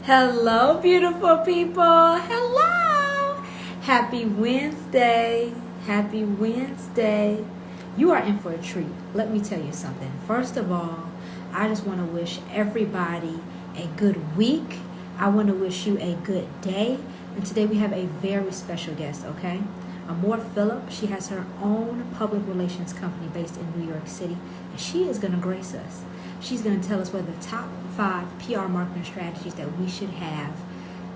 Hello, beautiful people. Hello. Happy Wednesday. Happy Wednesday. You are in for a treat. Let me tell you something. First of all, I just want to wish everybody a good week. I want to wish you a good day. And today we have a very special guest, okay? Amore Phillip. She has her own public relations company based in New York City, and she is going to grace us. She's going to tell us what the top 5 PR marketing strategies that we should have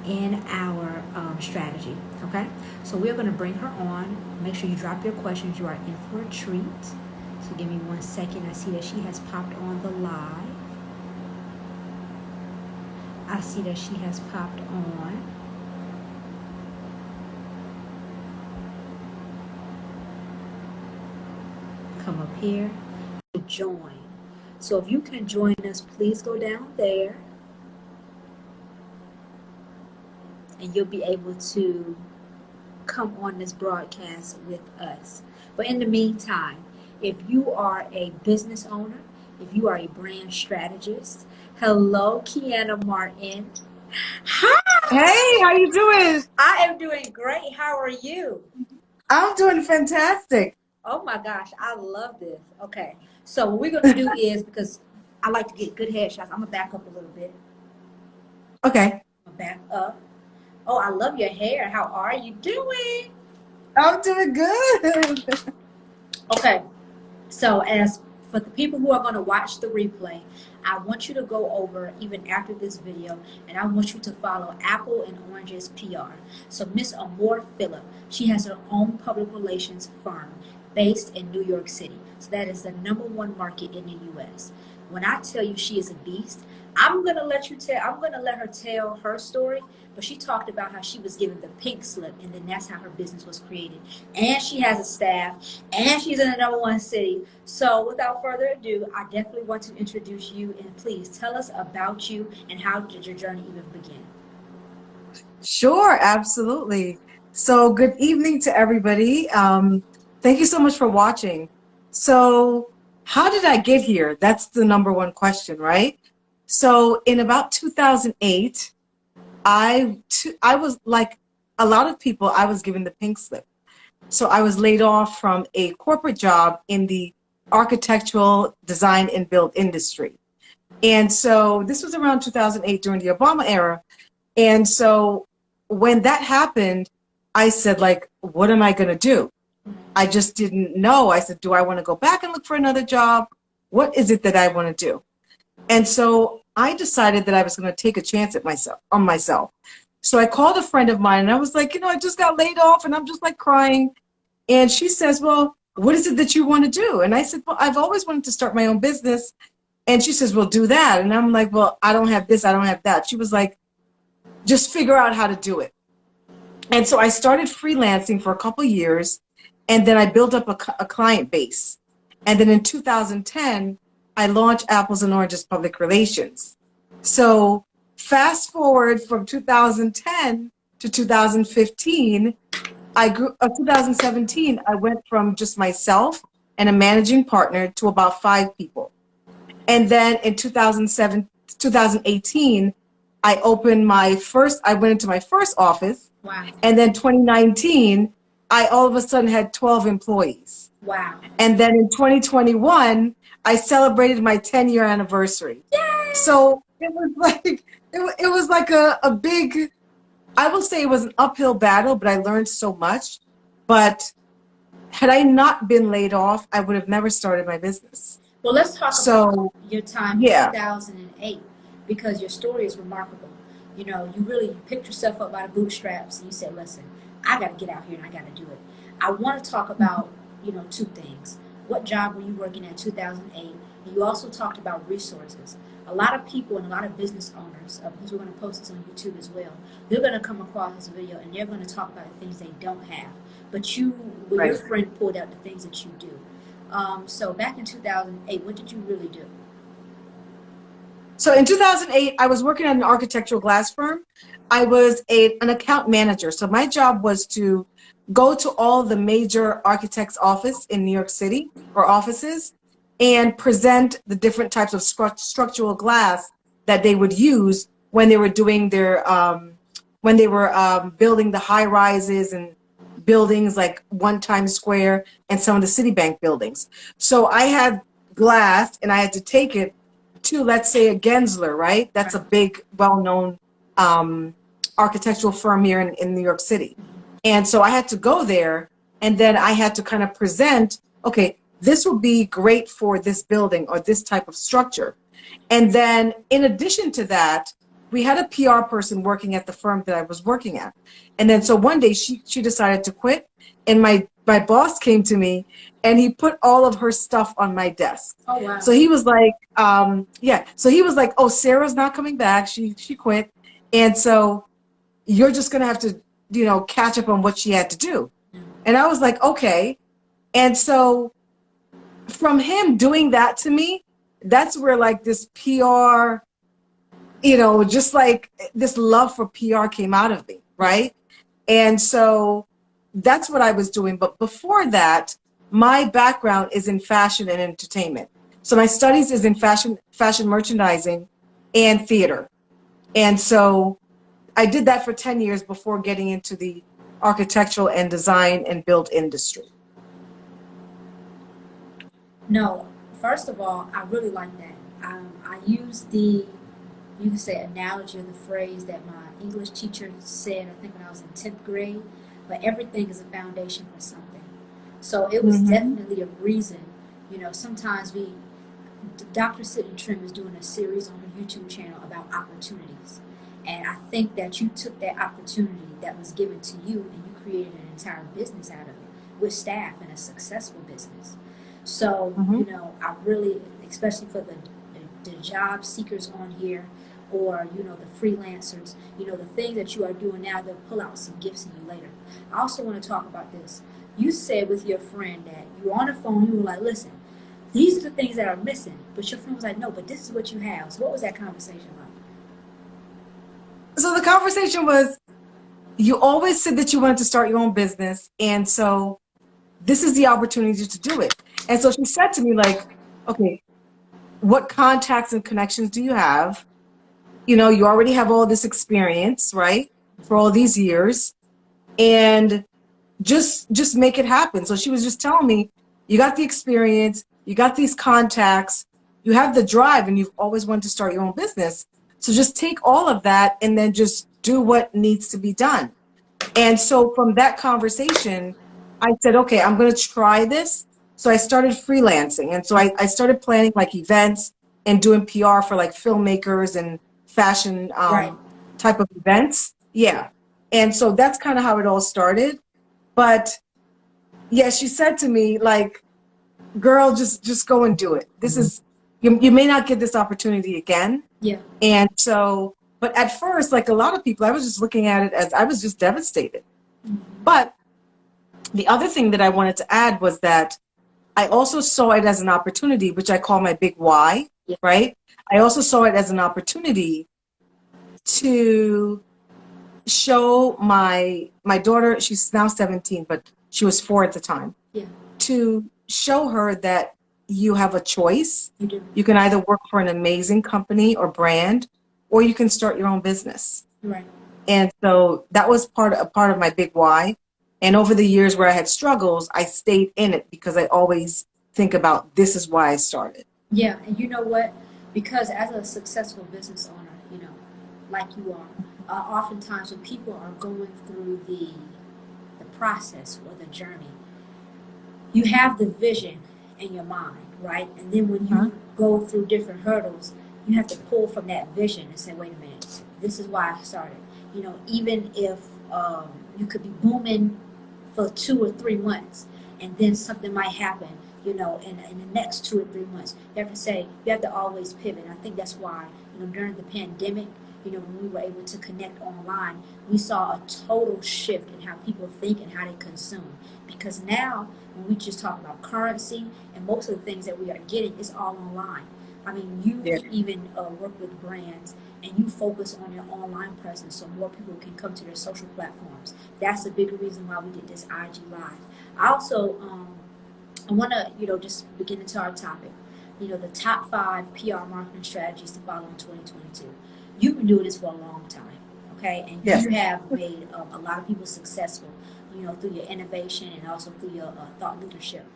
in our strategy. Okay, so we're going to bring her on. Make sure you drop your questions. You are in for a treat. So give me 1 second. I see that she has popped on the live. I see that she has popped on. Come up here to join. So if you can join us, please go down there and you'll be able to come on this broadcast with us. But in the meantime, if you are a business owner, if you are a brand strategist, hello, Kiana Martin. Hi. Hey, how you doing? I am doing great. How are you? I'm doing fantastic. Oh my gosh, I love this. Okay, so what we're going to do is, because I like to get good headshots, I'm going to back up a little bit. Okay. Back up. Oh, I love your hair. How are you doing? I'm doing good. Okay, so as for the people who are going to watch the replay, I want you to go over even after this video, and I want you to follow Apple and Orange's PR. So Miss Amore Phillip, she has her own public relations firm based in New York City. So that is the #1 market in the U.S. When I tell you she is a beast, I'm gonna let her tell her story. But she talked about how she was given the pink slip, and then that's how her business was created. And she has a staff, and she's in the #1 city. So without further ado, I definitely want to introduce you, and please tell us about you and how did your journey even begin? Sure, absolutely. So good evening to everybody. Thank you so much for watching. So how did I get here? That's the #1 question, right? So in about 2008, I was like a lot of people, I was given the pink slip. So I was laid off from a corporate job in the architectural design and build industry. And so this was around 2008 during the Obama era. And so when that happened, I said, like, what am I going to do? I just didn't know. I said, do I want to go back and look for another job? What is it that I want to do? And so I decided that I was going to take a chance at myself. So I called a friend of mine and I was like, I just got laid off and I'm just like crying. And she says, well, what is it that you want to do? And I said, well, I've always wanted to start my own business. And she says, well, do that. And I'm like, well, I don't have this, I don't have that. She was like, just figure out how to do it. And so I started freelancing for a couple of years, and then I built up a client base. And then in 2010, I launched Apples and Oranges Public Relations. So fast forward from 2010 to 2015, 2017, I went from just myself and a managing partner to about 5 people. And then in 2018, I went into my first office. Wow. And then 2019, I all of a sudden had 12 employees. Wow. And then in 2021, I celebrated my 10-year anniversary. Yay! So it was like a big, I will say it was an uphill battle, but I learned so much. But had I not been laid off, I would have never started my business. Well, let's talk about your time in 2008, because your story is remarkable. You picked yourself up by the bootstraps and you said, listen, I got to get out here and I got to do it. I want to talk about, 2 things. What job were you working at in 2008? And you also talked about resources. A lot of people and a lot of business owners, because we're going to post this on YouTube as well, they're going to come across this video and they're going to talk about the things they don't have. But your friend pulled out the things that you do. So back in 2008, what did you really do? So in 2008, I was working at an architectural glass firm. I was an account manager. So my job was to go to all the major architects' office in New York City or offices and present the different types of structural glass that they would use when they were doing their when they were building the high rises and buildings like One Times Square and some of the Citibank buildings. So I had glass and I had to take it to, let's say, a Gensler, right? That's a big, well-known architectural firm here in New York City. And so I had to go there, and then I had to kind of present, okay, this would be great for this building or this type of structure. And then in addition to that, we had a PR person working at the firm that I was working at. And then so one day she decided to quit, and my boss came to me and he put all of her stuff on my desk. Oh, wow. So he was like, yeah. So he was like, oh, Sarah's not coming back. She quit. And so you're just going to have to, you know, catch up on what she had to do. And I was like, okay. And so from him doing that to me, that's where like this PR, you know, just like this love for PR came out of me, right? And so that's what I was doing. But before that, my background is in fashion and entertainment. So my studies is in fashion merchandising and theater. And so I did that for 10 years before getting into the architectural and design and build industry. No, first of all, I really like that. I use the, you can say, analogy or the phrase that my English teacher said, I think when I was in 10th grade, but everything is a foundation for something. So it was definitely a reason, you know, sometimes Dr. Sidney Trim is doing a series on her YouTube channel about opportunities. And I think that you took that opportunity that was given to you and you created an entire business out of it with staff and a successful business. So, you know, I really, especially for the job seekers on here, or, you know, the freelancers, you know, the thing that you are doing now, they'll pull out some gifts in you later. I also want to talk about this. You said with your friend that you were on the phone, you were like, listen, these are the things that are missing. But your friend was like, no, but this is what you have. So what was that conversation like? So the conversation was, you always said that you wanted to start your own business. And so this is the opportunity to do it. And so she said to me, like, okay, what contacts and connections do you have? You know, you already have all this experience, right? For all these years. And just make it happen. So she was just telling me, you got the experience, you got these contacts, you have the drive, and you've always wanted to start your own business. So just take all of that and then just do what needs to be done. And so from that conversation, I said, okay, I'm going to try this. So I started freelancing. And so I started planning like events and doing PR for like filmmakers and fashion type of events. Yeah. And so that's kind of how it all started. But yeah, she said to me, like, girl, just go and do it. This is, you may not get this opportunity again. Yeah. And so, but at first, like a lot of people, I was just looking at it as I was just devastated. But the other thing that I wanted to add was that I also saw it as an opportunity, which I call my big why, right? I also saw it as an opportunity to show my daughter, she's now 17, but she was 4 at the time, to show her that you have a choice. You do. You can either work for an amazing company or brand, or you can start your own business. Right. And so that was part of my big why. And over the years where I had struggles, I stayed in it because I always think about, this is why I started. Yeah, and you know what? Because as a successful business owner, you know, like you are, oftentimes when people are going through the process or the journey, you have the vision in your mind, right? And then when you go through different hurdles, you have to pull from that vision and say, wait a minute, this is why I started. You know, even if you could be booming for 2 or 3 months, and then something might happen, you know, in the next 2 or 3 months. You have to say, you have to always pivot. And I think that's why, you know, during the pandemic, you know, when we were able to connect online, we saw a total shift in how people think and how they consume. Because now, when we just talk about currency and most of the things that we are getting, is all online. I mean, you even work with brands and you focus on your online presence so more people can come to their social platforms. That's a big reason why we did this IG Live. I also, I want to, you know, just begin into our topic. You know, the top 5 PR marketing strategies to follow in 2022. You've been doing this for a long time, okay? And Yes. you have made a lot of people successful, through your innovation and also through your thought leadership.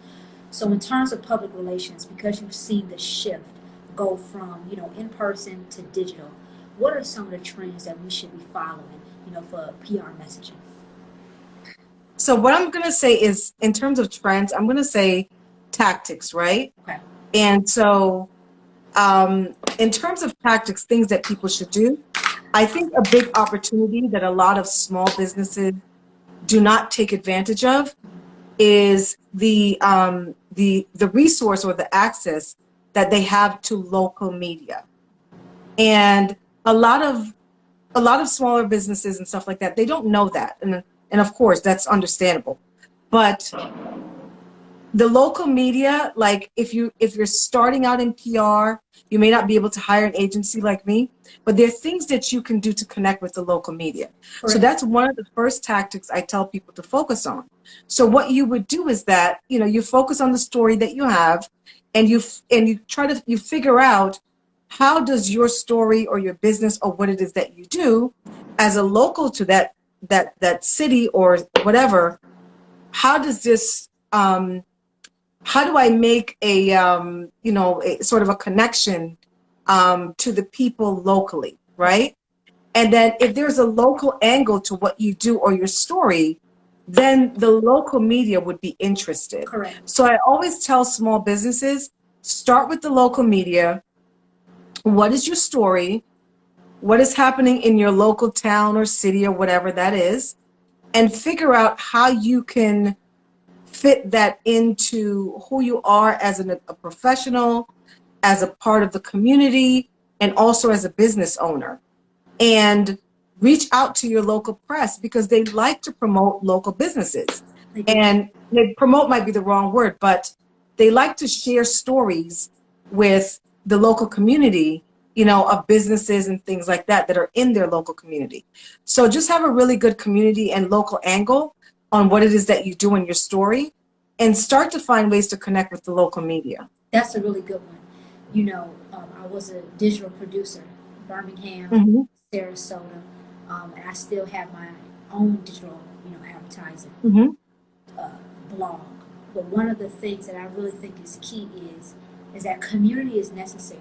So in terms of public relations, because you've seen the shift go from, in person to digital, what are some of the trends that we should be following, for PR messaging? So what I'm going to say is, in terms of trends, I'm going to say tactics, right? Okay. And so in terms of tactics, things that people should do, I think a big opportunity that a lot of small businesses do not take advantage of is the resource or the access that they have to local media. And a lot of smaller businesses and stuff like that, they don't know that. And of course, that's understandable. But the local media, like if you're starting out in PR, you may not be able to hire an agency like me, but there are things that you can do to connect with the local media. So that's one of the first tactics I tell people to focus on. So what you would do is that, you focus on the story that you have, and you figure out, how does your story or your business or what it is that you do as a local to that city or whatever, how does this how do I make a sort of a connection to the people locally, right? And then if there's a local angle to what you do or your story, then the local media would be interested. Correct. So I always tell small businesses, start with the local media. What is your story? What is happening in your local town or city or whatever that is? And figure out how you can fit that into who you are as a professional, as a part of the community, and also as a business owner. And reach out to your local press, because they like to promote local businesses. And promote might be the wrong word, but they like to share stories with the local community, of businesses and things like that that are in their local community. So just have a really good community and local angle on what it is that you do in your story, and start to find ways to connect with the local media. That's a really good one. I was a digital producer, Birmingham, Sarasota, and I still have my own digital, advertising blog. But one of the things that I really think is key is that community is necessary.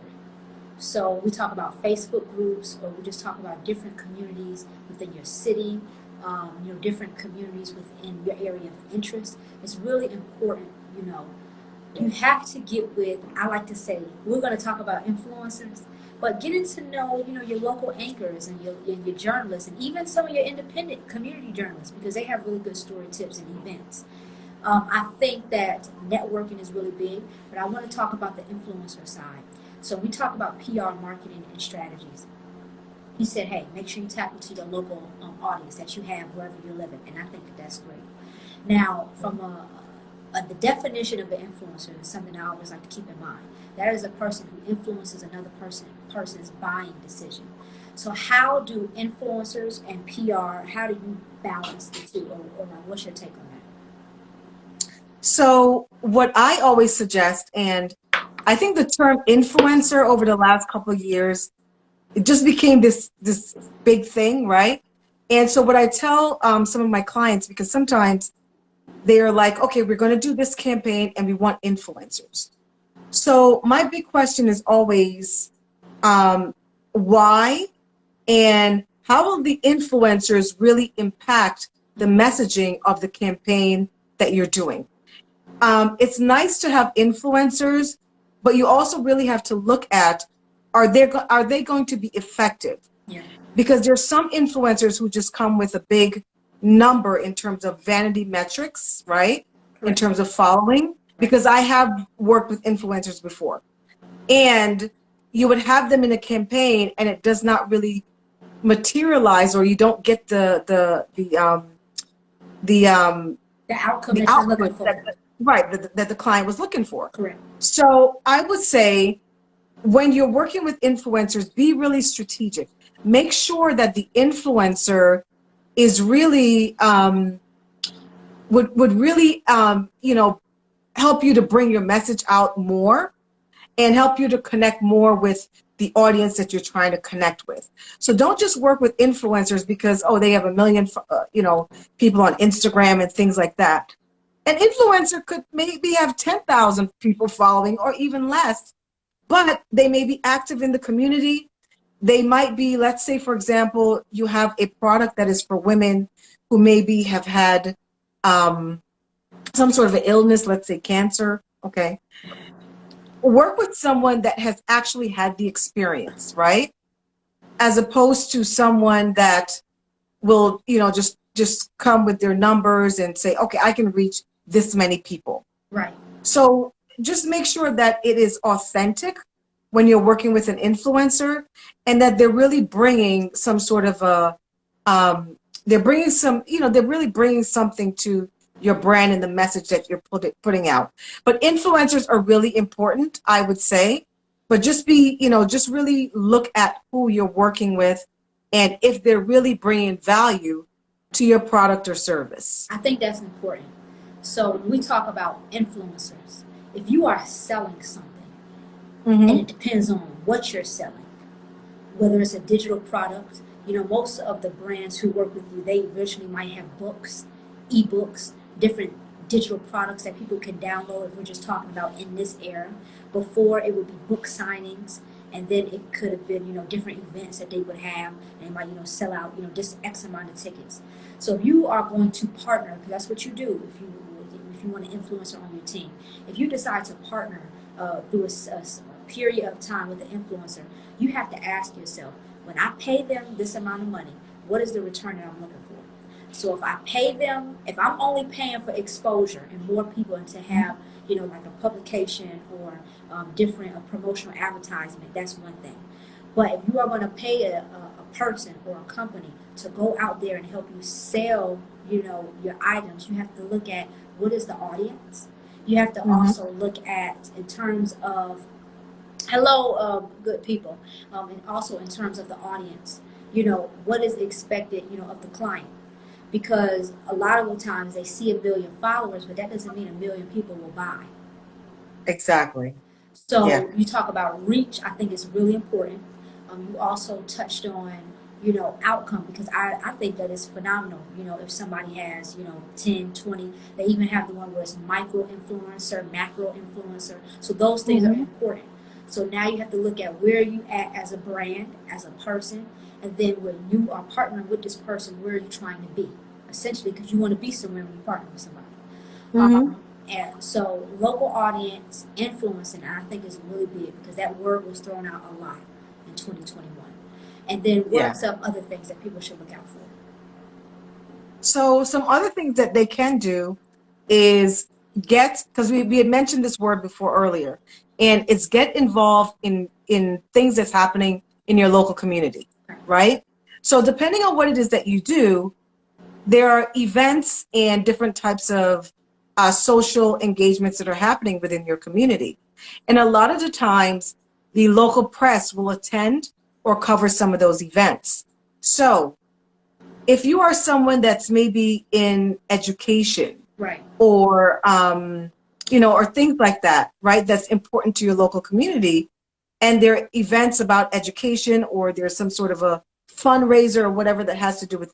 So we talk about Facebook groups, or we just talk about different communities within your city, different communities within your area of interest. It's really important, you have to get with, I like to say, we're going to talk about influencers, but getting to know, your local anchors and your journalists, and even some of your independent community journalists, because they have really good story tips and events. I think that networking is really big, but I want to talk about the influencer side. So we talk about PR marketing and strategies. He said, hey, make sure you tap into your local audience that you have wherever you're living, and I think that's great. Now, from the definition of an influencer is something I always like to keep in mind. That is a person who influences another person's buying decision. So how do influencers and PR, how do you balance the two, or what's your take on that? So what I always suggest, and I think the term influencer over the last couple of years, it just became this big thing, right? And so what I tell some of my clients, because sometimes they're like, okay, we're going to do this campaign and we want influencers. So my big question is always, why, and how will the influencers really impact the messaging of the campaign that you're doing? It's nice to have influencers, but you also really have to look at, are they going to be effective? Yeah. Because there's some influencers who just come with a big number in terms of vanity metrics, right? Correct. In terms of following, because I have worked with influencers before, and you would have them in a campaign and it does not really materialize, or you don't get the outcome the that you're looking for. That the client was looking for. Correct. So I would say, when you're working with influencers, be really strategic. Make sure that the influencer is really would really help you to bring your message out more, and help you to connect more with the audience that you're trying to connect with. So don't just work with influencers because, oh, they have a million, people on Instagram and things like that. An influencer could maybe have 10,000 people following or even less, but they may be active in the community. They might be, let's say, for example, you have a product that is for women who maybe have had some sort of an illness, let's say cancer, okay? Work with someone that has actually had the experience, right? As opposed to someone that will, just come with their numbers and say, okay, I can reach this many people. Right. So just make sure that it is authentic when you're working with an influencer, and that they're really bringing some sort of they're really bringing something to your brand and the message that you're putting out. But influencers are really important, I would say, but just really look at who you're working with and if they're really bringing value to your product or service. I think that's important. So when we talk about influencers, if you are selling something, and it depends on what you're selling, whether it's a digital product, most of the brands who work with you, they originally might have books, ebooks, different digital products that people can download. If we're just talking about in this era, before it would be book signings, and then it could have been, different events that they would have, and they might, sell out, just X amount of tickets. So if you are going to partner, because that's what you do if you want an influencer on your team, if you decide to partner through a period of time with an influencer, you have to ask yourself, when I pay them this amount of money, what is the return that I'm looking for? So if I pay them, if I'm only paying for exposure and more people and to have, like a publication or different promotional advertisement, that's one thing. But if you are going to pay a person or a company to go out there and help you sell, your items, you have to look at what is the audience. You have to also look at, in terms of, hello, good people, and also in terms of the audience, what is expected, of the client. Because a lot of the times they see 1 million followers, but that doesn't mean 1 million people will buy. Exactly. So Yeah. you talk about reach, I think it's really important. You also touched on, outcome, because I think that is phenomenal. If somebody has, 10, 20, they even have the one where it's micro influencer, macro influencer. So those things are important. So now you have to look at where you at as a brand, as a person, and then when you are partnering with this person, where are you trying to be? Essentially, because you want to be somewhere when you partner with somebody. And so local audience influencing, I think, is really big, because that word was thrown out a lot in 2021. And then what are some other things that people should look out for? So some other things that they can do is because we had mentioned this word before earlier, and it's get involved in things that's happening in your local community, right? So depending on what it is that you do, there are events and different types of social engagements that are happening within your community. And a lot of the times, the local press will attend or cover some of those events. So if you are someone that's maybe in education, Right, or or things like that, right, that's important to your local community, and there are events about education, or there's some sort of a fundraiser or whatever that has to do with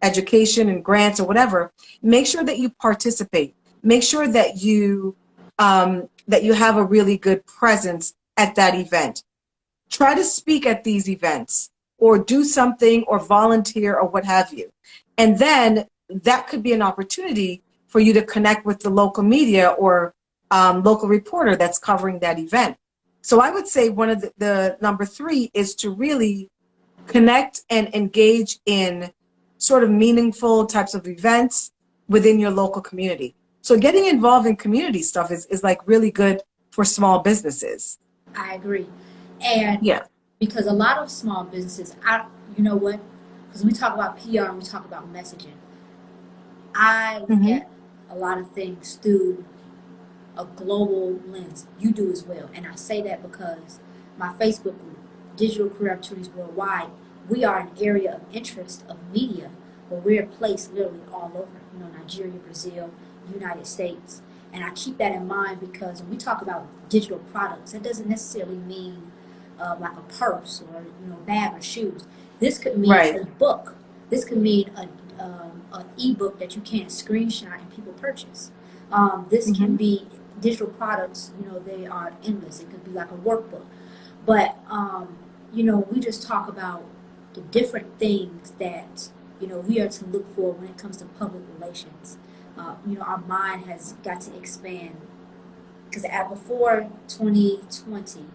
education and grants or whatever, make sure that you participate. Make sure that you have a really good presence at that event. Try to speak at these events, or do something, or volunteer, or what have you. And then that could be an opportunity for you to connect with the local media or local reporter that's covering that event. So I would say one of the number 3 is to really connect and engage in sort of meaningful types of events within your local community. So getting involved in community stuff is like really good for small businesses. I agree. And Yeah. because a lot of small businesses, you know what? Because we talk about PR and we talk about messaging. I look at a lot of things through a global lens. You do as well. And I say that because my Facebook group, Digital Career Opportunities Worldwide, we are an area of interest of media, but we're placed literally all over, Nigeria, Brazil, United States. And I keep that in mind, because when we talk about digital products, that doesn't necessarily mean like a purse or bag or shoes. This could mean Right. a book. This could mean an ebook that you can screenshot and people purchase. This can Hmm. be digital products. They are endless. It could be like a workbook. But we just talk about the different things that we are to look for when it comes to public relations. Our mind has got to expand because before 2020,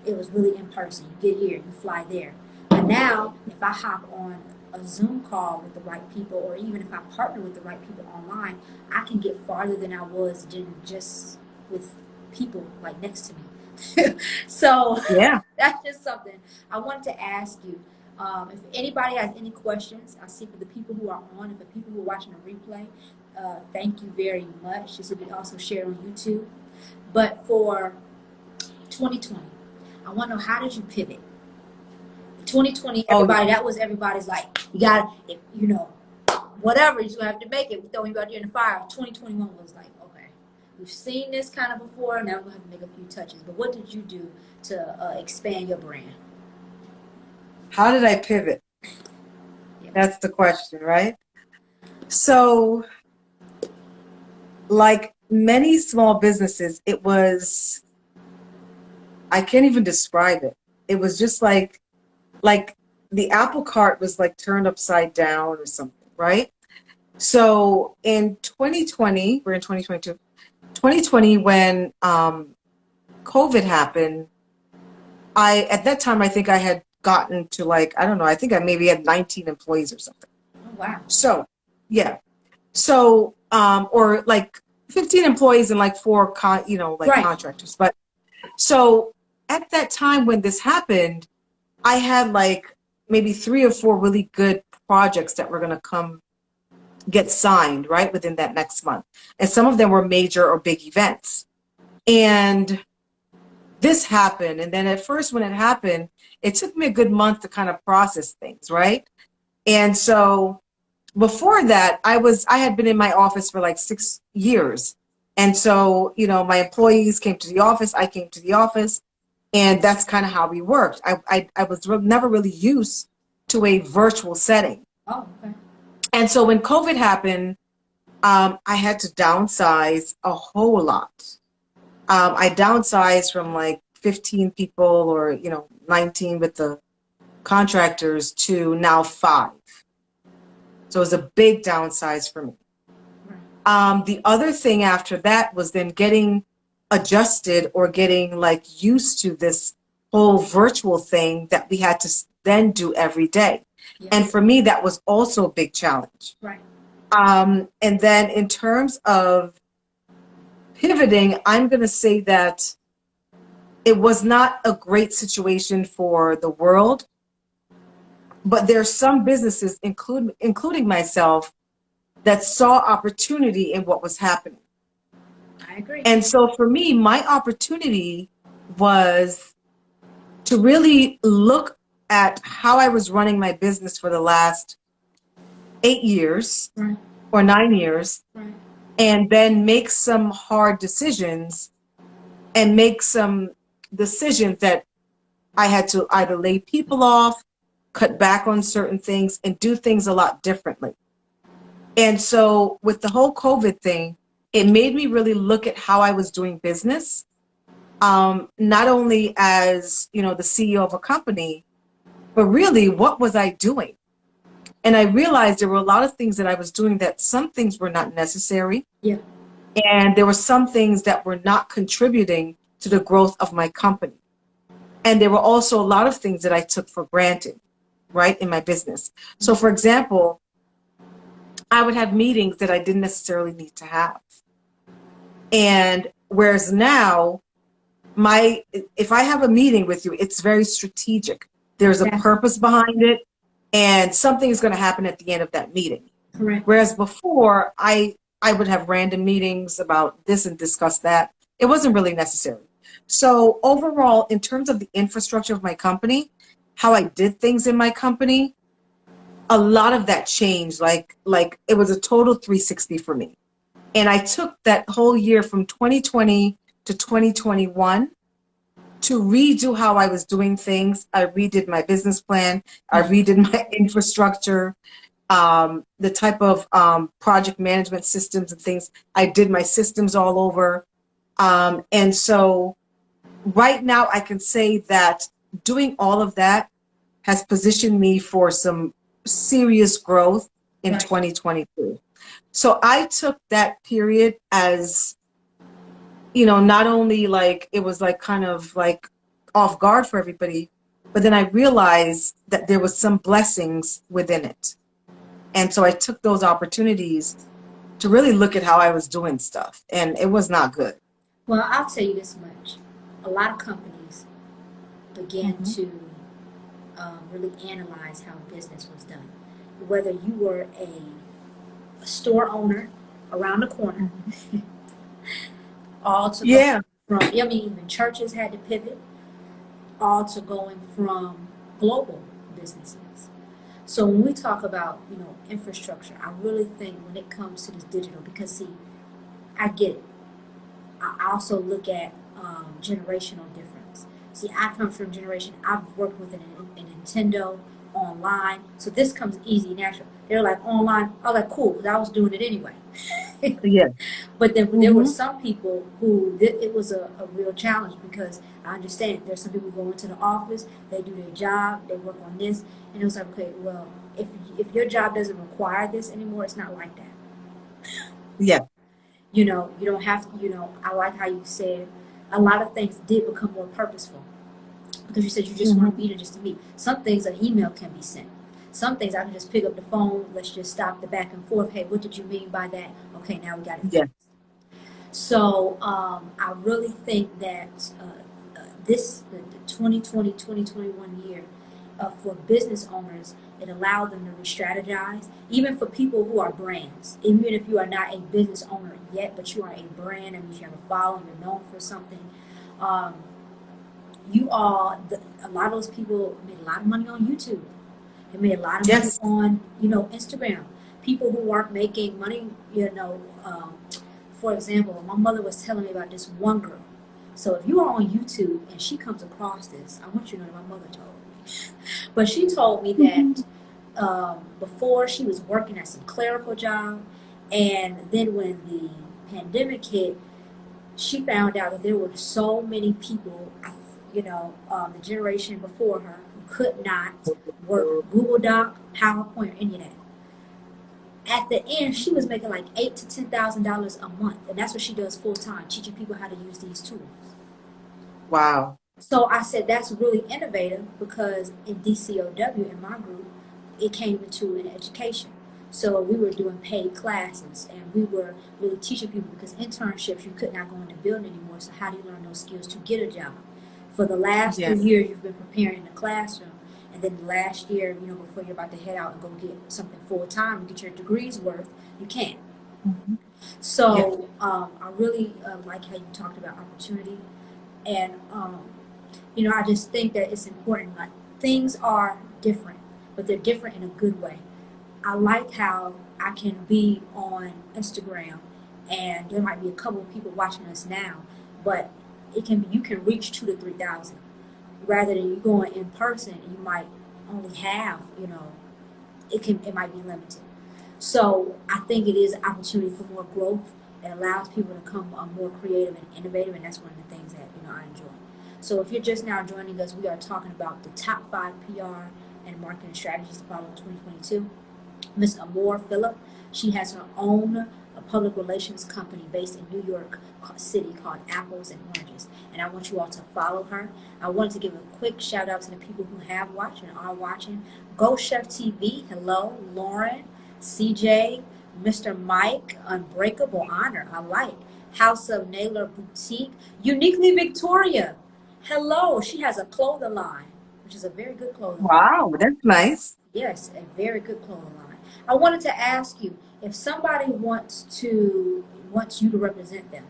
it was really in person. You get here, you fly there. But now, if I hop on a Zoom call with the right people, or even if I partner with the right people online, I can get farther than I was just with people like next to me. So Yeah. that's just something I wanted to ask you. If anybody has any questions, I see for the people who are on and for people who are watching a replay, thank you very much. This will be also shared on YouTube. But for 2020, I want to know, how did you pivot? 2020, Oh, everybody, that was everybody's like, you got to, whatever, you're going to have to make it. We throw you out there in the fire. 2021 was like, okay, we've seen this kind of before. Now we're going to have to make a few touches. But what did you do to expand your brand? how did I pivot? Yeah. That's the question, right? So, like many small businesses, it was, I can't even describe it. It was just like the apple cart was like turned upside down or something, right? So in 2020, we're in 2022, 2020 when COVID happened, at that time, I think I had gotten to like, I don't know, I think I maybe had 19 employees or something. Oh, wow. So, yeah. So, or like 15 employees and like four, like Right. contractors. But so at that time when this happened, I had like maybe 3 or 4 really good projects that were going to come get signed right within that next month. And some of them were major or big events. And this happened. And then at first when it happened, it took me a good month to kind of process things, right? And so before that, I had been in my office for like 6 years. And so, my employees came to the office, I came to the office, and that's kind of how we worked. I was never really used to a virtual setting. Oh, okay. And so when COVID happened, I had to downsize a whole lot. I downsized from like 15 people or, 19 with the contractors to now 5. So it was a big downsize for me. The other thing after that was then getting adjusted or getting like used to this whole virtual thing that we had to then do every day. Yeah. And for me, that was also a big challenge. Right. And then in terms of pivoting, I'm going to say that it was not a great situation for the world, but there's some businesses, including myself, that saw opportunity in what was happening. I agree. And so for me, my opportunity was to really look at how I was running my business for the last 8 years Right. or 9 years, Right. and then make some hard decisions and make some decisions that I had to either lay people off, cut back on certain things, and do things a lot differently. And so with the whole COVID thing, it made me really look at how I was doing business, not only as, the CEO of a company, but really what was I doing? And I realized there were a lot of things that I was doing that some things were not necessary. Yeah. And there were some things that were not contributing to the growth of my company. And there were also a lot of things that I took for granted, right, in my business. So for example, I would have meetings that I didn't necessarily need to have. And whereas now, if I have a meeting with you, it's very strategic. There's a purpose behind it, and something is going to happen at the end of that meeting. Correct. Whereas before, I would have random meetings about this and discuss that. It wasn't really necessary. So overall, in terms of the infrastructure of my company, how I did things in my company, a lot of that changed. Like it was a total 360 for me. And I took that whole year from 2020 to 2021 to redo how I was doing things. I redid my business plan. I redid my infrastructure, the type of project management systems and things. I did my systems all over. And so right now I can say that doing all of that has positioned me for some serious growth in Right. 2022. So I took that period as, you know, not only like it was like kind of like off guard for everybody, but then I realized that there was some blessings within it. And so I took those opportunities to really look at how I was doing stuff, and it was not good. Well, I'll tell you this much. A lot of companies began Hmm. to really analyze how business was done. Whether you were a store owner around the corner, all to go Yeah. from, I mean, even churches had to pivot, all to going from global businesses. So when we talk about, infrastructure, I really think when it comes to this digital, because see, I get it. I also look at generational difference. See, I come from a generation, I've worked with a Nintendo online, so this comes easy, natural. They're like online, I was like, cool, because I was doing it anyway. Yeah. But then there were Hmm. some people who it was a real challenge because I understand there's some people who go into the office, they do their job, they work on this, and it was like, okay, well, if your job doesn't require this anymore, it's not like that. Yeah. You don't have to, I like how you said a lot of things did become more purposeful because you said you just want to Hmm. meet or just to meet. Some things an email can be sent. Some things I can just pick up the phone, let's just stop the back and forth. Hey, what did you mean by that? Okay, now we got it Yeah. fixed. So I really think that the 2020, 2021 year for business owners, it allowed them to re-strategize. Even for people who are brands, even if you are not a business owner yet, but you are a brand and you have a following, you're known for something. Um, a lot of those people made a lot of money on YouTube. They made a lot of money Yes. on, Instagram. People who weren't making money, for example, my mother was telling me about this one girl. So if you are on YouTube and she comes across this, I want you to know that my mother told me. But she told me that before she was working at some clerical job, and then when the pandemic hit, she found out that there were so many people, the generation before her, who could not work Google Doc, PowerPoint, or any of that. At the end, she was making like $8,000 to $10,000 a month, and that's what she does full time, teaching people how to use these tools. Wow. So I said that's really innovative because in DCOW in my group, it came into an education. So we were doing paid classes and we were really teaching people because internships you could not go in the building anymore. So how do you learn those skills to get a job? For the last Yeah. 3 years you've been preparing in the classroom, and then the last year, before you're about to head out and go get something full time and get your degrees worth, you can't. Mhm. Yeah. So I really like how you talked about opportunity, and I just think that it's important. Like things are different, but they're different in a good way. I like how I can be on Instagram, and there might be a couple of people watching us now, but you can reach 2 to 3 thousand. Rather than you going in person, you might only have it might be limited. So I think it is an opportunity for more growth. It allows people to become more creative and innovative, and that's one of the things that I enjoy. So if you're just now joining us, we are talking about the top 5 PR and marketing strategies to follow in 2022. Miss Amore Phillip, she has her own public relations company based in New York City called Apples and Oranges, and I want you all to follow her. I wanted to give a quick shout out to the people who have watched and are watching. Go Chef TV, hello, Lauren, CJ, Mr. Mike, Unbreakable Honor, I like. House of Naylor Boutique, Uniquely Victoria, hello, she has a clothing line, which is a very good clothing line. Wow. That's nice. Yes, a very good clothing line. I wanted to ask you if somebody wants you to represent them,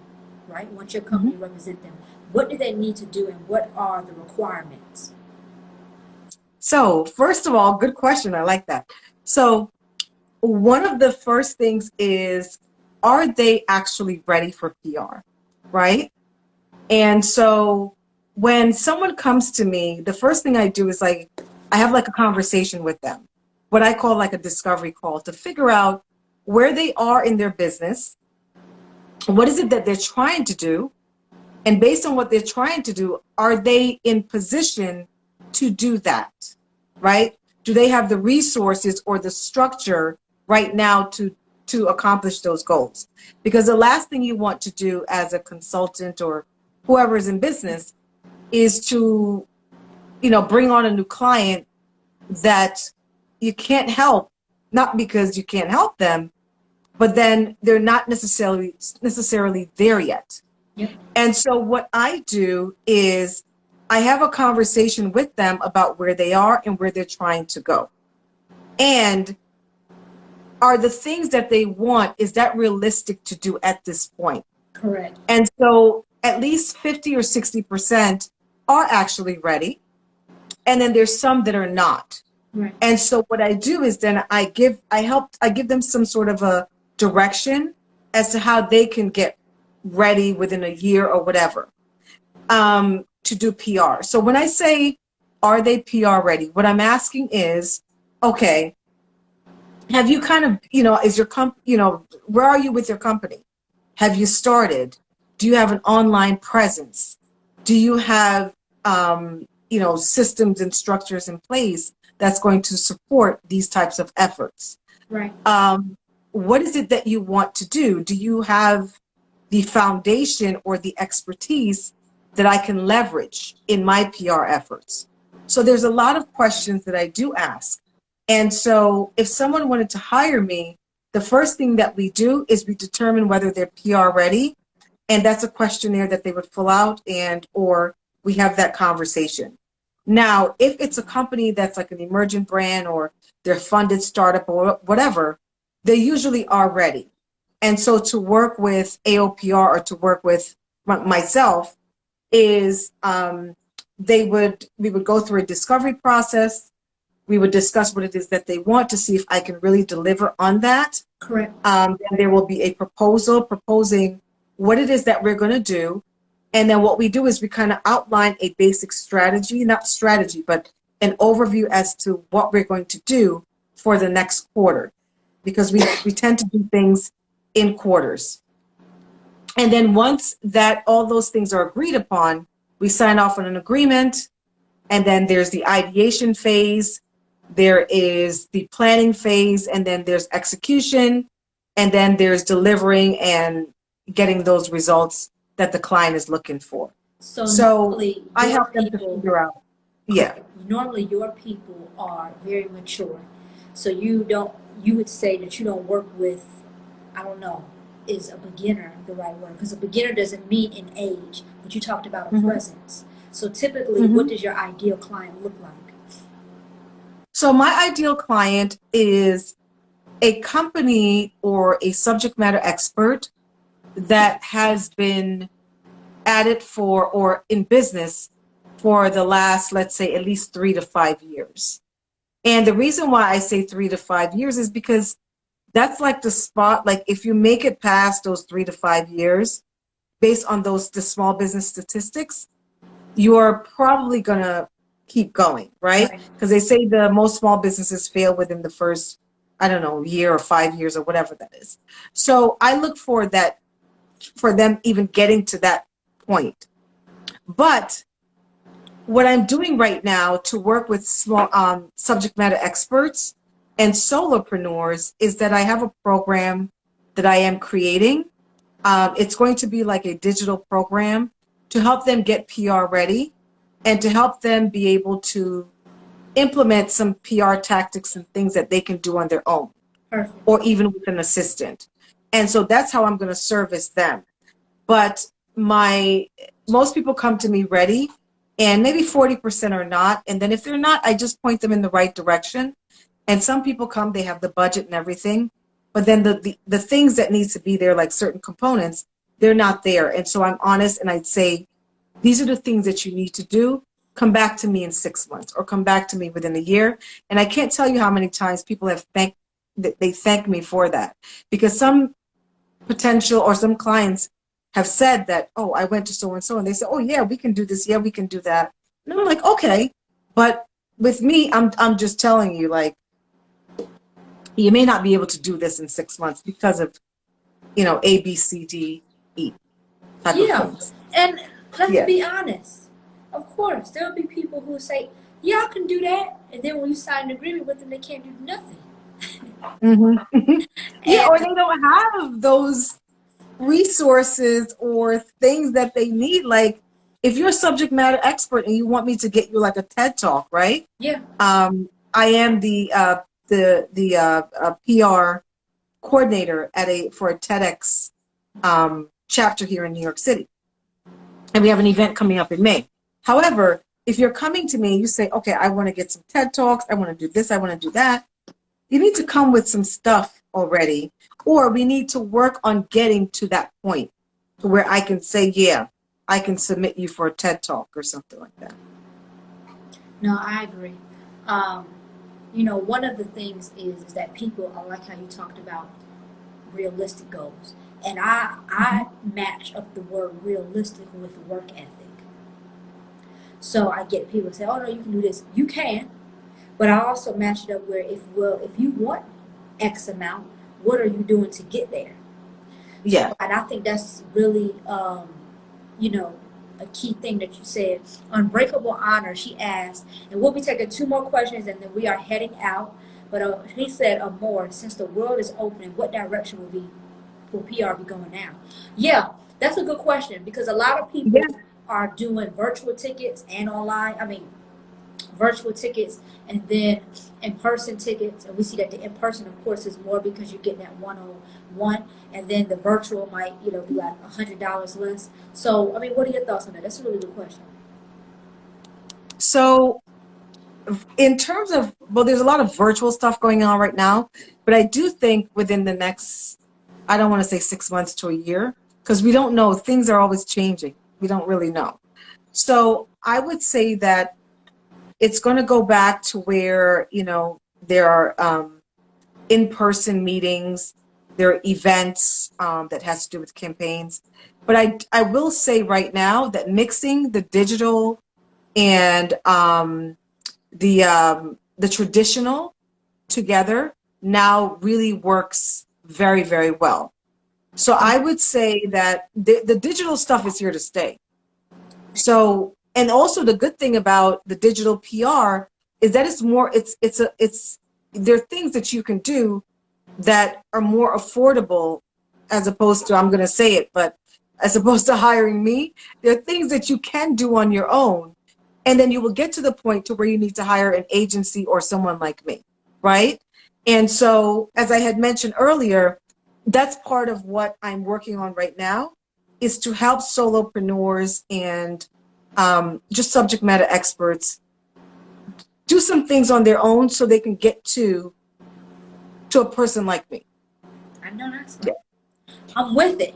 right? Wants your Mhm. company to represent them. What do they need to do, and what are the requirements? So, first of all, good question. I like that. So, one of the first things is, are they actually ready for PR? Right? And so when someone comes to me, the first thing I do is like, I have like a conversation with them, what I call like a discovery call, to figure out where they are in their business, what is it that they're trying to do, and based on what they're trying to do, are they in position to do that, right? Do they have the resources or the structure right now to accomplish those goals? Because the last thing you want to do as a consultant or whoever is in business is to, bring on a new client that you can't help, not because you can't help them, but then they're not necessarily there yet. Yep. And so what I do is I have a conversation with them about where they are and where they're trying to go. And are the things that they want, is that realistic to do at this point? Correct. And so at least 50 or 60% are actually ready. And then there's some that are not. Right. And so what I do is then I give them some sort of a direction as to how they can get ready within a year or whatever, to do PR. So when I say, are they PR ready? What I'm asking is, okay, have you kind of, is your where are you with your company? Have you started? Do you have an online presence? Do you have, systems and structures in place that's going to support these types of efforts? Right. What is it that you want to do? Do you have the foundation or the expertise that I can leverage in my PR efforts? So there's a lot of questions that I do ask. And so if someone wanted to hire me, the first thing that we do is we determine whether they're PR ready. And that's a questionnaire that they would fill out, or we have that conversation. Now, if it's a company that's like an emergent brand or they're funded startup or whatever, they usually are ready. And so to work with AOPR or to work with myself is we would go through a discovery process. We would discuss what it is that they want to see if I can really deliver on that. Correct. Then there will be a proposal proposing what it is that we're going to do. And then what we do is we kind of outline a basic strategy, not strategy, but an overview as to what we're going to do for the next quarter, because we tend to do things in quarters. And then once that all those things are agreed upon, we sign off on an agreement. And then there's the ideation phase, there is the planning phase, and then there's execution, and then there's delivering and getting those results that the client is looking for. So I help them to figure out. Yeah. Normally your people are very mature. So you would say that you don't work with, I don't know, is a beginner the right word? Because a beginner doesn't mean in age, but you talked about a presence. So typically, what does your ideal client look like? So my ideal client is a company or a subject matter expert that has been at it for, or in business for the last, let's say, at least 3 to 5 years. And the reason why I say 3 to 5 years is because that's like the spot, like if you make it past those 3 to 5 years, based on the small business statistics, you're probably gonna keep going, right? Because they say the most small businesses fail within the first, I don't know, year or 5 years or whatever that is. So I look for that, for them even getting to that point. But what I'm doing right now to work with small subject matter experts and solopreneurs is that I have a program that I am creating. It's going to be like a digital program to help them get PR ready and to help them be able to implement some PR tactics and things that they can do on their own. Perfect. Or even with an assistant. And so that's how I'm going to service them. But most people come to me ready, and maybe 40% are not. And then if they're not, I just point them in the right direction. And some people come, they have the budget and everything, but then the things that needs to be there, like certain components, they're not there. And so I'm honest and I'd say, these are the things that you need to do. Come back to me in 6 months or come back to me within a year. And I can't tell you how many times people have they thank me for that, because some potential or some clients have said that, oh, I went to so-and-so, and they say, oh, yeah, we can do this. Yeah, we can do that. And I'm like, okay. But with me, I'm just telling you, like, you may not be able to do this in 6 months because of, A, B, C, D, E type of Yeah, things. and let's Yeah. be honest. Of course, there will be people who say, "Yeah, I can do that," and then when you sign an agreement with them, they can't do nothing. Yeah, or And they don't have those resources or things that they need. Like, if you're a subject matter expert and you want me to get you like a TED talk, right? yeah, I am the PR coordinator for a TEDx chapter here in New York City, and we have an event coming up in May. However, if you're coming to me, you say, okay, I want to get some TED talks, I want to do this, I want to do that. You need to come with some stuff already, or we need to work on getting to that point to where I can say, yeah, I can submit you for a TED talk or something like that. no, I agree. Um, one of the things is that people, I like how you talked about realistic goals, and I match up the word realistic with work ethic. So I get people say, "Oh no, you can do this." You can, but I also match it up where if you want X amount, what are you doing to get there? So, Yeah. and I think that's really, you know, a key thing that you said. Unbreakable honor, she asked, and we'll be taking two more questions, and then we are heading out. But he said, Amore, since the world is opening, what direction will PR be going now? Yeah, that's a good question because a lot of people Yeah. are doing virtual tickets and online. I mean, virtual tickets and then in-person tickets, and we see that the in-person of course is more because you're getting that one-on-one, and then the virtual might be like $100 less. So I mean, what are your thoughts on that? That's a really good question. So in terms of, well, there's a lot of virtual stuff going on right now, but I do think within the next, I don't want to say 6 months to a year, because we don't know. Things are always changing. We don't really know. So I would say that it's going to go back to where, there are in-person meetings, there are events that has to do with campaigns. But I will say right now that mixing the digital and the traditional together now really works very, very well. So I would say that the digital stuff is here to stay. So, and also the good thing about the digital PR is that there are things that you can do that are more affordable as opposed to, I'm going to say it, but as opposed to hiring me, there are things that you can do on your own. And then you will get to the point to where you need to hire an agency or someone like me, right? And so, as I had mentioned earlier, that's part of what I'm working on right now, is to help solopreneurs and just subject matter experts do some things on their own so they can get to a person like me. I know that's Yeah. right. I'm with it.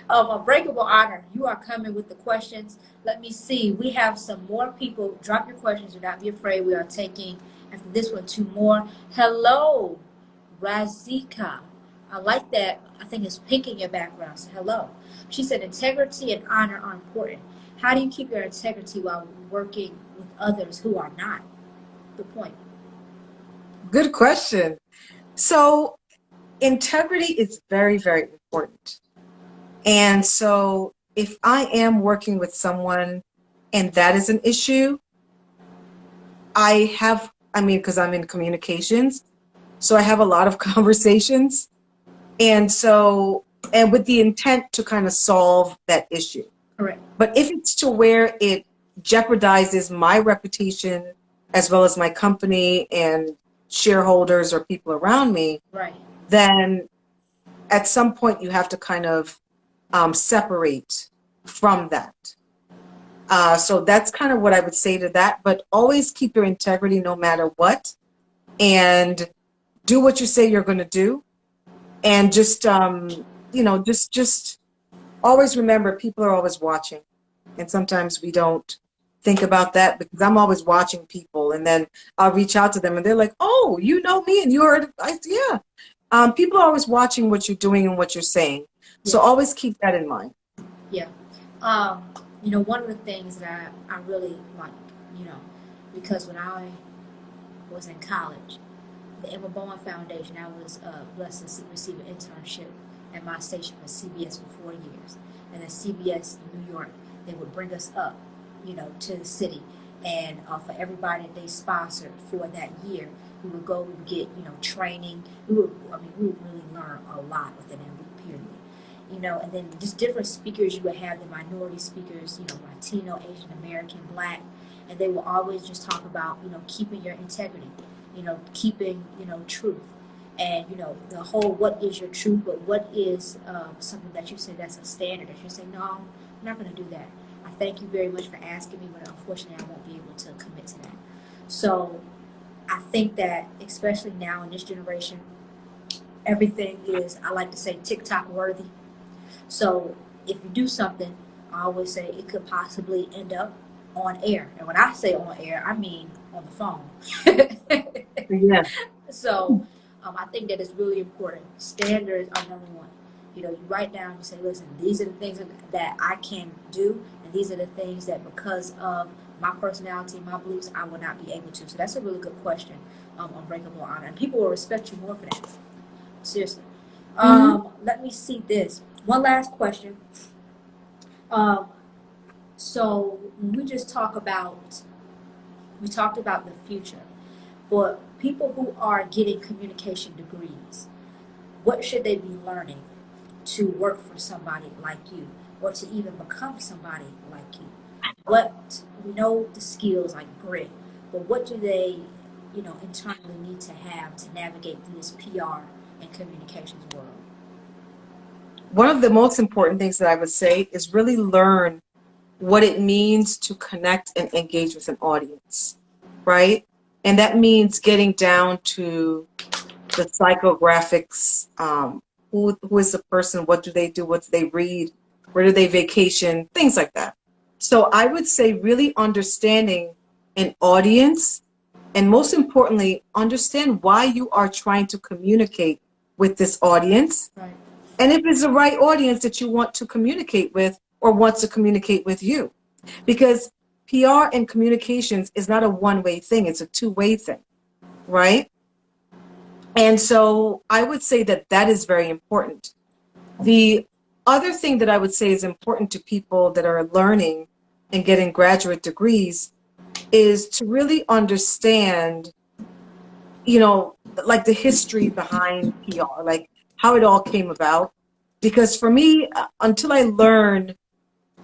Unbreakable honor, you are coming with the questions. Let me see. We have some more people. Drop your questions. Do not be afraid. We are taking, after this one, two more. Hello, Razika. I like that. I think it's pink in your background. So hello. She said integrity and honor are important. How do you keep your integrity while working with others who are not? Good point. Good question. So integrity is very, very important. And so if I am working with someone and that is an issue, because I'm in communications, so I have a lot of conversations. And so, and with the intent to kind of solve that issue. Correct. But if it's to where it jeopardizes my reputation as well as my company and shareholders or people around me, Right. then at some point you have to kind of separate from that. So that's kind of what I would say to that. But always keep your integrity no matter what, and do what you say you're going to do, and just just always remember people are always watching, and sometimes we don't think about that because I'm always watching people, and then I'll reach out to them and they're like, "Oh, you know me," and you heard, yeah. People are always watching what you're doing and what you're saying, so Yeah. always keep that in mind. Yeah. One of the things that I really like, you know, because when I was in college, the Emma Bowen Foundation, I was blessed to receive an internship at my station with CBS for 4 years. And then CBS New York, they would bring us up, to the city. And for everybody that they sponsored for that year, we would go, we would get, training. We would really learn a lot within that period. And then just different speakers you would have, the minority speakers, Latino, Asian American, Black, and they will always just talk about, keeping your integrity, keeping, truth. And, the whole what is your truth, but what is something that you say that's a standard that you say, no, I'm not going to do that. I thank you very much for asking me, but unfortunately I won't be able to commit to that. So I think that especially now in this generation, everything is, I like to say, TikTok worthy. So if you do something, I always say it could possibly end up on air. And when I say on air, I mean on the phone. Yeah. So I think that it's really important. Standards are number one. You write down, you say, listen, these are the things that I can do, and these are the things that because of my personality, my beliefs, I will not be able to. So that's a really good question on Breakable Honor. And people will respect you more for that. Seriously. Let me see this. One last question. So when we talked about the future. For people who are getting communication degrees, what should they be learning to work for somebody like you, or to even become somebody like you? What we know the skills like grit, but what do they, internally need to have to navigate through this PR and communications world? One of the most important things that I would say is really learn what it means to connect and engage with an audience, right? And that means getting down to the psychographics. Who is the person? What do they do? What do they read? Where do they vacation? Things like that. So I would say really understanding an audience, and most importantly, understand why you are trying to communicate with this audience. Right. And if it's the right audience that you want to communicate with or wants to communicate with you. Because PR and communications is not a one-way thing, it's a two-way thing, right? And so I would say that that is very important. The other thing that I would say is important to people that are learning and getting graduate degrees is to really understand, like the history behind PR, like how it all came about. Because for me, until I learned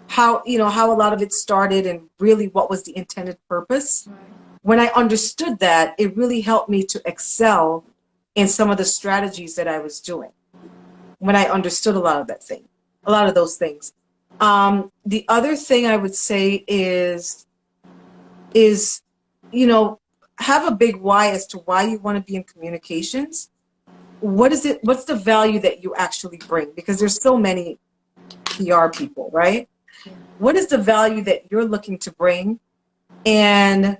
how a lot of it started and really what was the intended purpose, when I understood that, it really helped me to excel in some of the strategies that I was doing when I understood a lot of those things. The other thing I would say is have a big why as to why you want to be in communications. What's the value that you actually bring? Because there's so many PR people, right? What is the value that you're looking to bring? And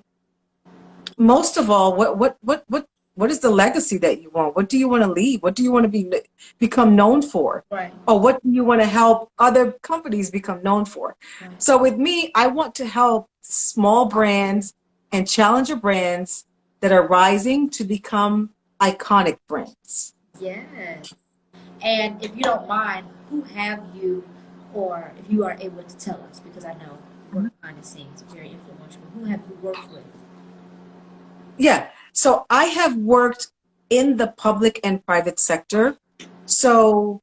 most of all, what is the legacy that you want? What do you want to leave? What do you want to become known for? Right. Or what do you want to help other companies become known for? Right. So with me, I want to help small brands and challenger brands that are rising to become iconic brands. Yes. And if you don't mind, who have you, or if you are able to tell us, because I know we're behind the scenes, very influential, who have you worked with? Yeah. So I have worked in the public and private sector. So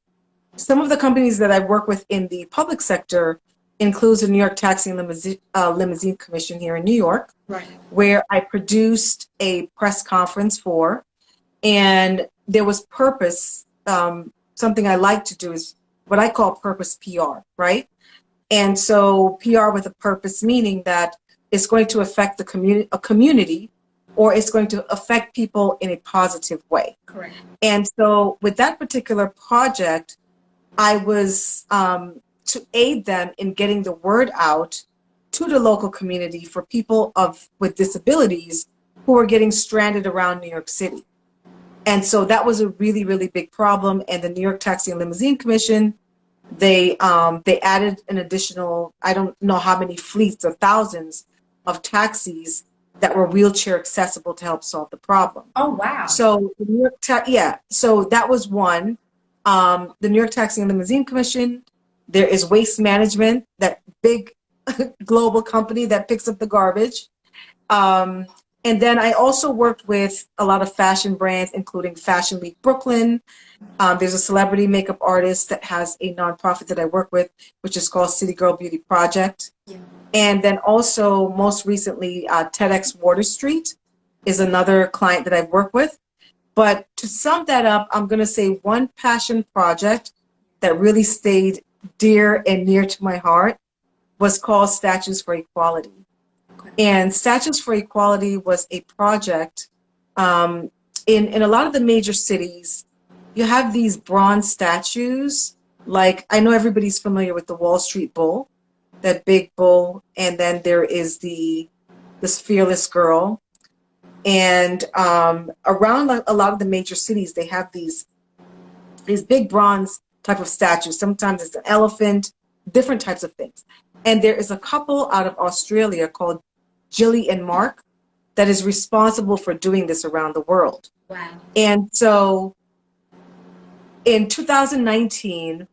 some of the companies that I work with in the public sector includes the New York Taxi and Limousine Commission here in New York, right, where I produced a press conference for, and there was purpose. Something I like to do is what I call purpose PR, right? And so PR with a purpose, meaning that it's going to affect the community, or it's going to affect people in a positive way. Correct. And so with that particular project, I was to aid them in getting the word out to the local community for people with disabilities who are getting stranded around New York City. And so that was a really, really big problem. And the New York Taxi and Limousine Commission they added an additional, I don't know how many fleets or thousands of taxis that were wheelchair accessible to help solve the problem. Oh, wow. So the New York yeah, so that was one. The New York Taxi and Limousine Commission. There is Waste Management, that big global company that picks up the garbage. Um, and then I also worked with a lot of fashion brands, including Fashion Week Brooklyn. There's a celebrity makeup artist that has a nonprofit that I work with, which is called City Girl Beauty Project. Yeah. And then also, most recently, TEDx Water Street is another client that I've worked with. But to sum that up, I'm going to say one passion project that really stayed dear and near to my heart was called Statues for Equality. Okay. And Statues for Equality was a project in a lot of the major cities. You have these bronze statues, like I know everybody's familiar with the Wall Street Bull, that big bull, and then there is this fearless girl. And around a lot of the major cities, they have these big bronze type of statues. Sometimes it's an elephant, different types of things. And there is a couple out of Australia called Jilly and Mark that is responsible for doing this around the world. Wow. And so in 2019,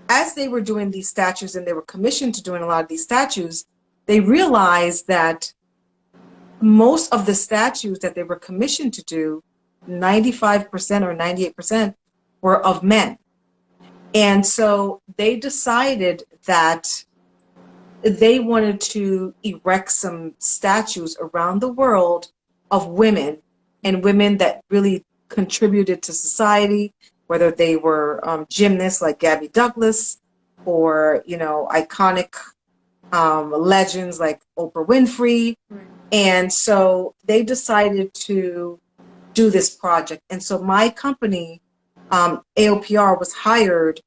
as they were doing these statues and they were commissioned to doing a lot of these statues, they realized that most of the statues that they were commissioned to do, 95% or 98% were of men. And so they decided that they wanted to erect some statues around the world of women, and women that really contributed to society, whether they were gymnasts like Gabby Douglas, or, you know, iconic legends like Oprah Winfrey. Right. And so they decided to do this project. And so my company, AOPR, was hired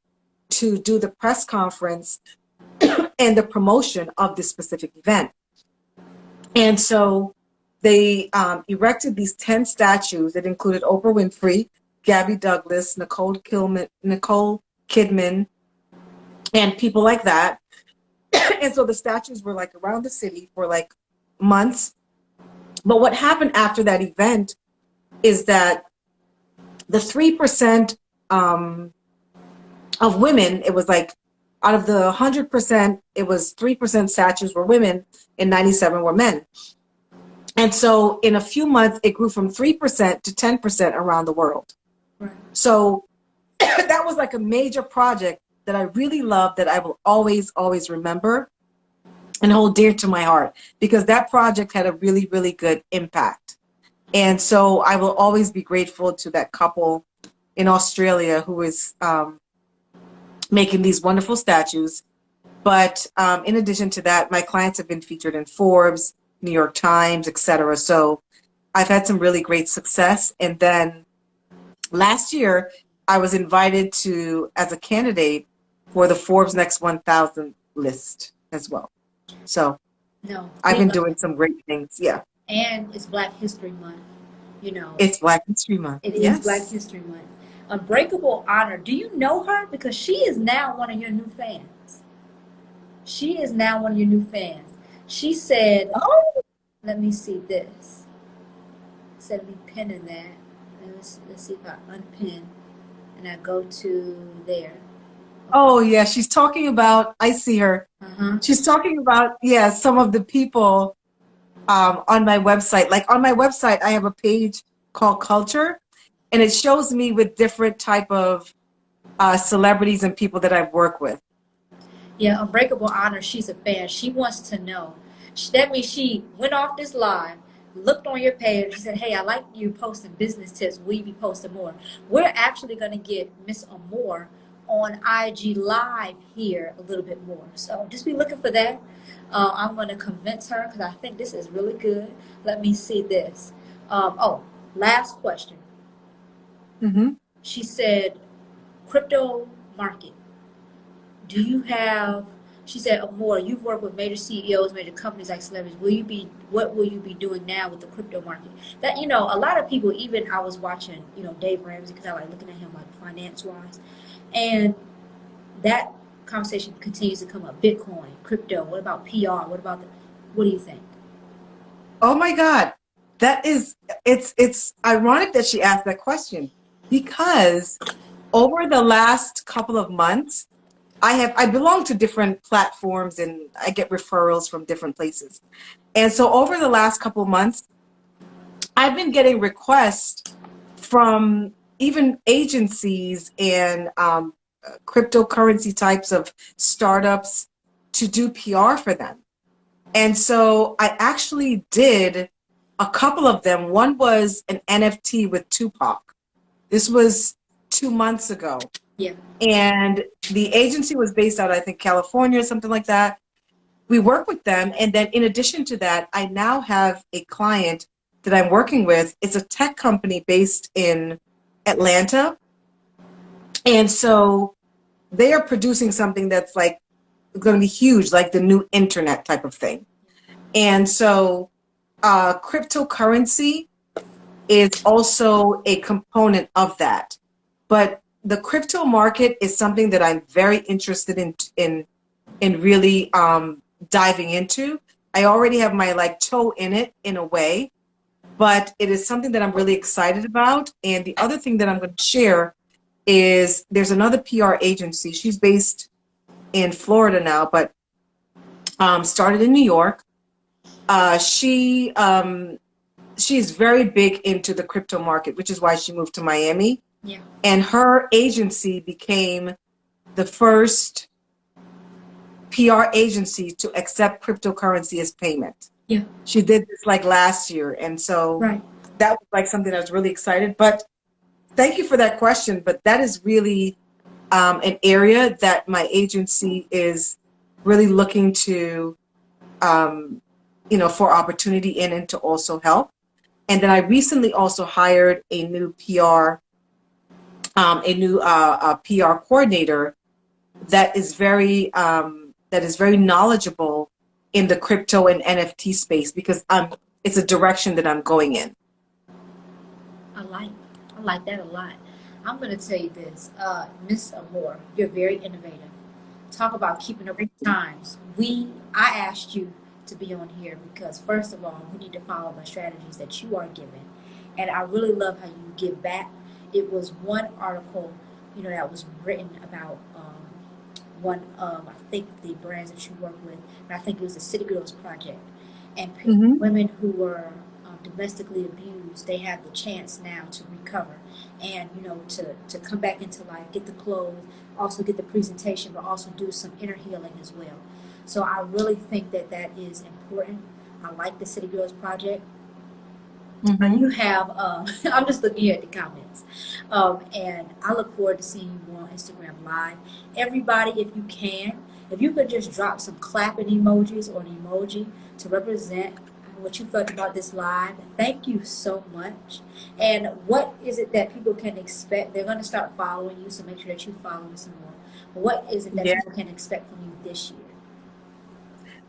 to do the press conference and the promotion of this specific event. And so they erected these 10 statues that included Oprah Winfrey, Gabby Douglas, Nicole Kidman, and people like that. And so the statues were like around the city for like months. But what happened after that event is that the 3% of women, it was like out of the 100%, it was 3% statues were women and 97 were men. And so in a few months, it grew from 3% to 10% around the world. Right. So that was like a major project that I really love, that I will always, always remember and hold dear to my heart, because that project had a really, really good impact. And so I will always be grateful to that couple in Australia who is making these wonderful statues. But in addition to that, my clients have been featured in Forbes, New York Times, etc. So I've had some really great success. And then last year, I was invited to as a candidate for the Forbes Next 1000 list as well. So No, I've been doing some great things. Yeah. and it's Black History Month. You know, It's Black History Month. it is Yes. Black History Month. Unbreakable Honor. Do you know her? Because she is now one of your new fans. She is now one of your new fans. She said, Oh, let me see this. Instead of me pinning that, let's see if I unpin and I go to there. oh yeah. She's talking about, I see her. Uh-huh. She's talking about, yeah, some of the people on my website. Like on my website, I have a page called Culture, and it shows me with different type of celebrities and people that I've worked with. Yeah, Unbreakable Honor, she's a fan. She wants to know. That means she went off this live, looked on your page, she said, hey, I like you posting business tips. Will you be posting more? We're actually going to get Miss Amore on IG Live here a little bit more. So just be looking for that. I'm going to convince her because I think this is really good. Let me see this. Last question. Mm-hmm. She said, crypto market. Do you have, she said, Amore, you've worked with major CEOs, major companies like celebrities. What will you be doing now with the crypto market? That, you know, a lot of people, even I was watching, you know, Dave Ramsey, because I like looking at him like finance wise. And that conversation continues to come up. Bitcoin, crypto. What about PR? What do you think? Oh my God. It's ironic that she asked that question because over the last couple of months, I belong to different platforms and I get referrals from different places. And so over the last couple of months, I've been getting requests from even agencies and cryptocurrency types of startups to do PR for them. And so I actually did a couple of them. One was an NFT with Tupac. This was 2 months ago. Yeah. And the agency was based out, I think, California or something like that. We work with them. And then in addition to that, I now have a client that I'm working with. It's a tech company based in Atlanta. And so they are producing something that's like going to be huge, like the new internet type of thing. And so cryptocurrency is also a component of that. But the crypto market is something that I'm very interested in really diving into. I already have my like toe in it in a way, but it is something that I'm really excited about. And the other thing that I'm going to share is there's another PR agency. She's based in Florida now, but started in New York. She's very big into the crypto market, which is why she moved to Miami. Yeah. And her agency became the first PR agency to accept cryptocurrency as payment. Yeah. She did this like last year. And so Right. that was like something I was really excited. But thank you for that question. But that is really an area that my agency is really looking to, for opportunity in and to also help. And then I recently also hired a new PR coordinator that is very knowledgeable in the crypto and NFT space because it's a direction that I'm going in. I like that a lot. I'm going to tell you this, Miss Amore, you're very innovative. Talk about keeping up with times. I asked you to be on here because first of all, we need to follow the strategies that you are giving, and I really love how you give back. It was one article, that was written about one of I think the brands that you work with, and I think it was the City Girls Project, and women who were domestically abused, they have the chance now to recover and to come back into life, get the clothes, also get the presentation, but also do some inner healing as well. So I really think that is important. I like the City Girls Project. You have, I'm just looking here at the comments, and I look forward to seeing you more on Instagram Live. Everybody, if you could just drop some clapping emojis or an emoji to represent what you felt about this live. Thank you so much. And what is it that people can expect? They're going to start following you, so make sure that you follow me some more. What is it that people can expect from you this year?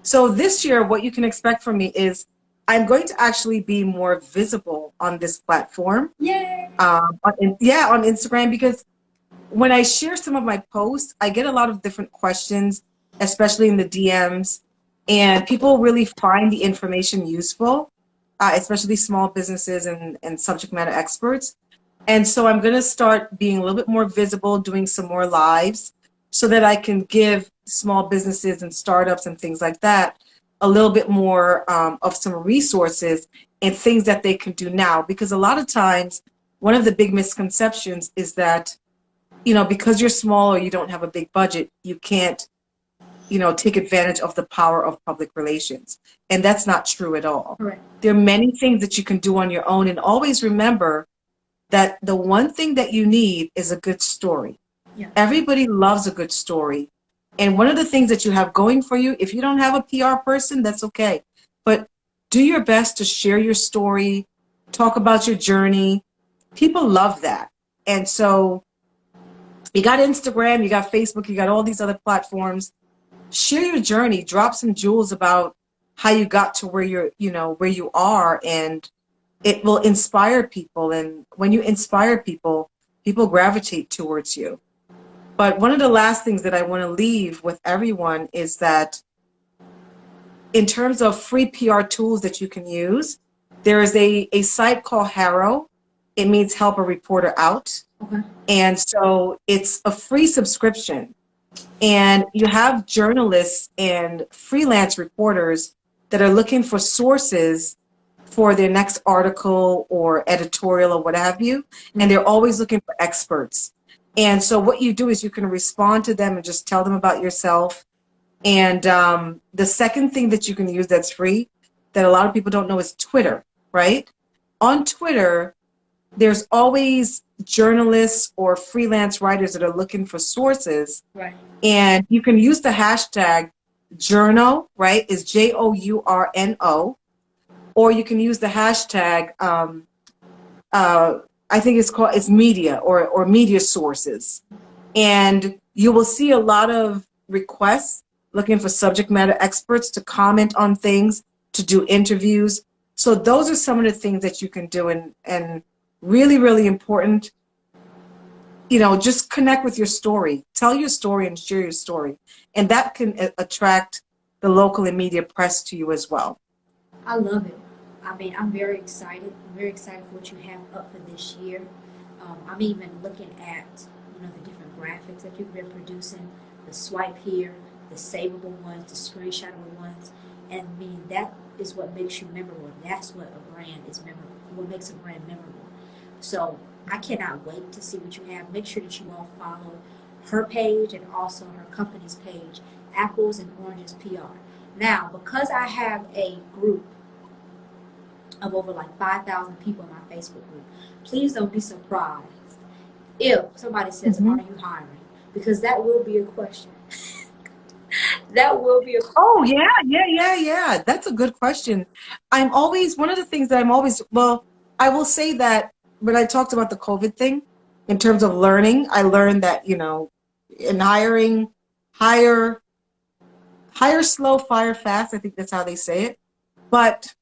So this year, what you can expect from me is I'm going to actually be more visible on this platform. Yay! On Instagram, because when I share some of my posts, I get a lot of different questions, especially in the DMs, and people really find the information useful, especially small businesses and subject matter experts. And so I'm going to start being a little bit more visible, doing some more lives so that I can give small businesses and startups and things like that a little bit more of some resources and things that they can do now. Because a lot of times, one of the big misconceptions is that, because you're small or you don't have a big budget, you can't, take advantage of the power of public relations. And that's not true at all. Correct. There are many things that you can do on your own. And always remember that the one thing that you need is a good story. Yeah. Everybody loves a good story. And one of the things that you have going for you, if you don't have a PR person, that's okay. But do your best to share your story, talk about your journey. People love that. And so you got Instagram, you got Facebook, you got all these other platforms. Share your journey, drop some jewels about how you got to where where you are, and it will inspire people. And when you inspire people, people gravitate towards you. But one of the last things that I want to leave with everyone is that in terms of free PR tools that you can use, there is a site called Harrow. It means help a reporter out. Okay. And so it's a free subscription. And you have journalists and freelance reporters that are looking for sources for their next article or editorial or what have you. And they're always looking for experts. And so what you do is you can respond to them and just tell them about yourself. And the second thing that you can use that's free that a lot of people don't know is Twitter, right? On Twitter, there's always journalists or freelance writers that are looking for sources. Right. And you can use the hashtag journo, right? Is JOURNO. Or you can use the hashtag, I think it's media or media sources. And you will see a lot of requests looking for subject matter experts to comment on things, to do interviews. So those are some of the things that you can do, and really, really important, you know, just connect with your story. Tell your story and share your story. And that can attract the local and media press to you as well. I love it. I mean, I'm very excited. I'm very excited for what you have up for this year. I'm even looking at, you know, the different graphics that you've been producing, the swipe here, the savable ones, the screenshotable ones. And I mean, that is what makes you memorable. That's what a brand is memorable. What makes a brand memorable. So I cannot wait to see what you have. Make sure that you all follow her page and also her company's page, Apples and Oranges PR. Now, because I have a group of over like 5,000 people in my Facebook group, please don't be surprised if somebody says, are you hiring? Because that will be a question. That will be a question. Oh, yeah. That's a good question. I'm always, one of the things that I'm always, well, I will say that when I talked about the COVID thing, in terms of learning, I learned that, you know, in hiring, hire slow, fire fast. I think that's how they say it. But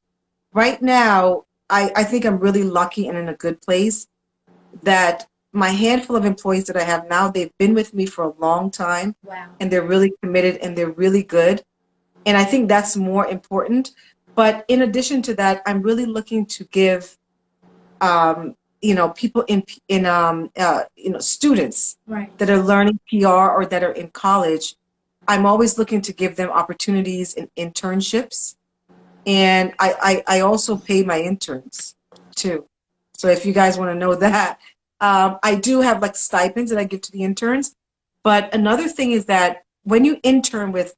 right now, I think I'm really lucky and in a good place that my handful of employees that I have now, they've been with me for a long time. Wow. And they're really committed and they're really good. And I think that's more important. But in addition to that, I'm really looking to give, you know, people you know, students Right. that are learning PR or that are in college. I'm always looking to give them opportunities in internships. And I also pay my interns too. So if you guys want to know that, I do have like stipends that I give to the interns. But another thing is that when you intern with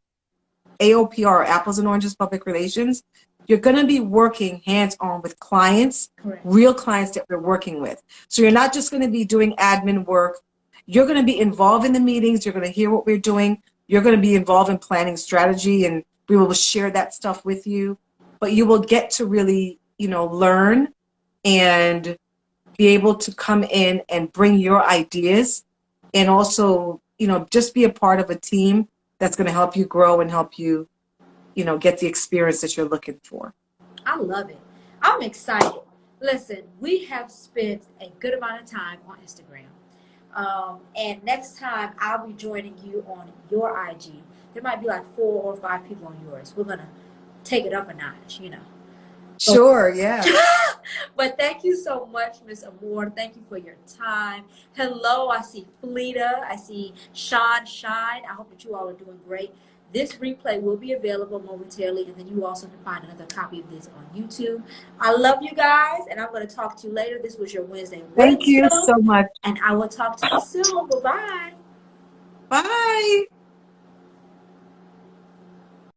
AOPR, Apples and Oranges Public Relations, you're going to be working hands-on with clients, Correct. real clients that we're working with. So you're not just going to be doing admin work. You're going to be involved in the meetings. You're going to hear what we're doing. You're going to be involved in planning strategy, and we will share that stuff with you. But you will get to really, you know, learn and be able to come in and bring your ideas, and also, you know, just be a part of a team that's going to help you grow and help you, you know, get the experience that you're looking for. I love it. I'm excited. Listen, we have spent a good amount of time on Instagram. And next time I'll be joining you on your IG. There might be like 4 or 5 people on yours. We're going to take it up a notch, you know. Sure, yeah. But thank you so much, Miss Amore. Thank you for your time. Hello, I see Fleeta. I see Sean Shine. I hope that you all are doing great. This replay will be available momentarily, and then you also can find another copy of this on YouTube. I love you guys, and I'm going to talk to you later. This was your Wednesday Thank you Wisdom, so much. and I will talk to you soon. Bye-bye. Bye.